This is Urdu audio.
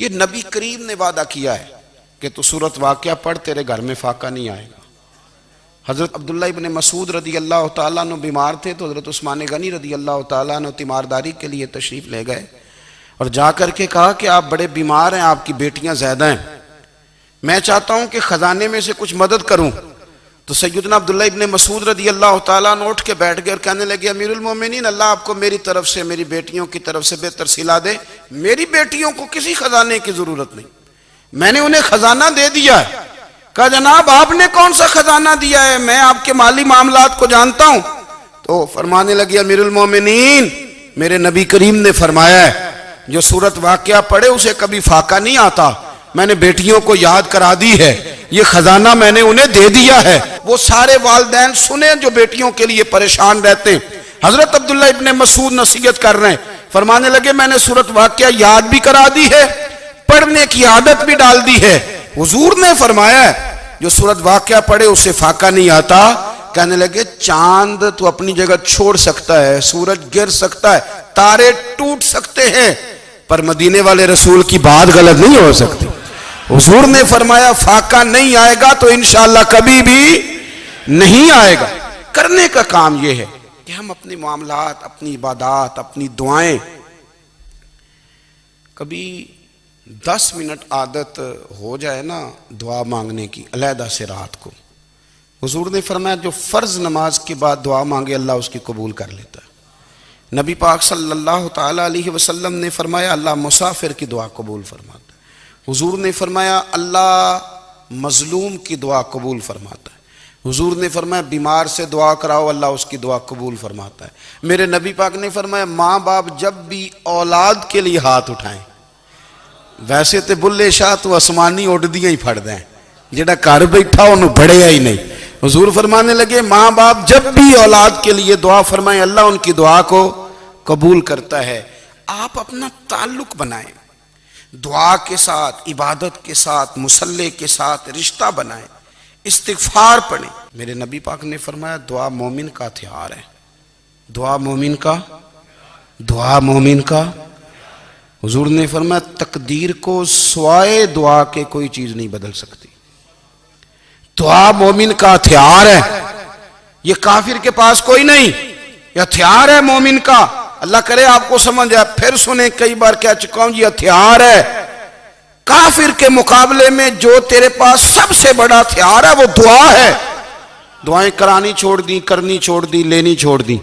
یہ نبی کریم نے وعدہ کیا ہے کہ تو سورت واقعہ پڑھ تیرے گھر میں فاقہ نہیں آئے گا۔ حضرت عبداللہ ابن مسعود رضی اللہ تعالیٰ عنہ بیمار تھے تو حضرت عثمان غنی رضی اللہ تعالیٰ عنہ تیمارداری کے لیے تشریف لے گئے اور جا کر کے کہا کہ آپ بڑے بیمار ہیں، آپ کی بیٹیاں زیادہ ہیں، میں چاہتا ہوں کہ خزانے میں سے کچھ مدد کروں۔ تو سیدنا عبداللہ ابن مسعود رضی اللہ تعالیٰ عنہ اٹھ کے بیٹھ گئے اور کہنے لگے امیر المومنین، اللہ آپ کو میری طرف سے، میری بیٹیوں کی طرف سے بہتر صلہ دے، میری بیٹیوں کو کسی خزانے کی ضرورت نہیں، میں نے انہیں خزانہ دے دیا ہے۔ کہا جناب آپ نے کون سا خزانہ دیا ہے، میں آپ کے مالی معاملات کو جانتا ہوں۔ تو فرمانے لگے امیر المومنین، میرے نبی کریم نے فرمایا ہے جو سورت واقعہ پڑھے اسے کبھی فاقہ نہیں آتا، میں نے بیٹیوں کو یاد کرا دی ہے، یہ خزانہ میں نے انہیں دے دیا ہے۔ وہ سارے والدین سنیں جو بیٹیوں کے لیے پریشان رہتے ہیں۔ حضرت عبداللہ ابن مسعود نصیحت کر رہے ہیں، فرمانے لگے میں نے سورت واقعہ یاد بھی کرا دی ہے، پڑھنے کی عادت بھی ڈال دی ہے۔ حضور نے فرمایا ہے جو سورت واقعہ پڑھے اسے فاقہ نہیں آتا۔ کہنے لگے چاند تو اپنی جگہ چھوڑ سکتا ہے، سورج گر سکتا ہے، تارے ٹوٹ سکتے ہیں، پر مدینے والے رسول کی بات غلط نہیں ہو سکتی۔ حضور نے فرمایا فاقہ نہیں آئے گا تو انشاءاللہ کبھی بھی نہیں آئے گا۔ کرنے کا کام یہ ہے کہ ہم اپنے معاملات، اپنی عبادات، اپنی دعائیں کبھی 10 منٹ عادت ہو جائے نا دعا مانگنے کی علیحدہ سے رات کو۔ حضور نے فرمایا جو فرض نماز کے بعد دعا مانگے اللہ اس کی قبول کر لیتا ہے۔ نبی پاک صلی اللہ تعالیٰ علیہ وسلم نے فرمایا اللہ مسافر کی دعا قبول فرماتا ہے۔ حضور نے فرمایا اللہ مظلوم کی دعا قبول فرماتا ہے۔ حضور نے فرمایا بیمار سے دعا کراؤ اللہ اس کی دعا قبول فرماتا ہے۔ میرے نبی پاک نے فرمایا ماں باپ جب بھی اولاد کے لیے ہاتھ اٹھائیں، ویسے تے بلے شاہ تو آسمانی اڑ دیاں ہی پھڑ دیں، جڑا گھر بیٹھا انہوں بڑھیا ہی نہیں۔ حضور فرمانے لگے ماں باپ جب بھی اولاد کے لیے دعا فرمائیں اللہ ان کی دعا کو قبول کرتا ہے۔ آپ اپنا تعلق بنائیں، دعا کے ساتھ، عبادت کے ساتھ، مصلی کے ساتھ رشتہ بنائیں، استغفار پڑھیں۔ میرے نبی پاک نے فرمایا دعا مومن کا ہتھیار ہے، دعا مومن کا۔ حضور نے فرمایا تقدیر کو سوائے دعا کے کوئی چیز نہیں بدل سکتی۔ دعا مومن کا ہتھیار ہے، یہ کافر کے پاس کوئی نہیں، یہ ہتھیار ہے مومن کا۔ اللہ کرے آپ کو سمجھ آئے، پھر سنیں کئی بار کہہ چکا ہوں یہ ہتھیار ہے۔ کافر کے مقابلے میں جو تیرے پاس سب سے بڑا ہتھیار ہے وہ دعا ہے۔ دعائیں کرانی چھوڑ دی، کرنی چھوڑ دی، لینی چھوڑ دی۔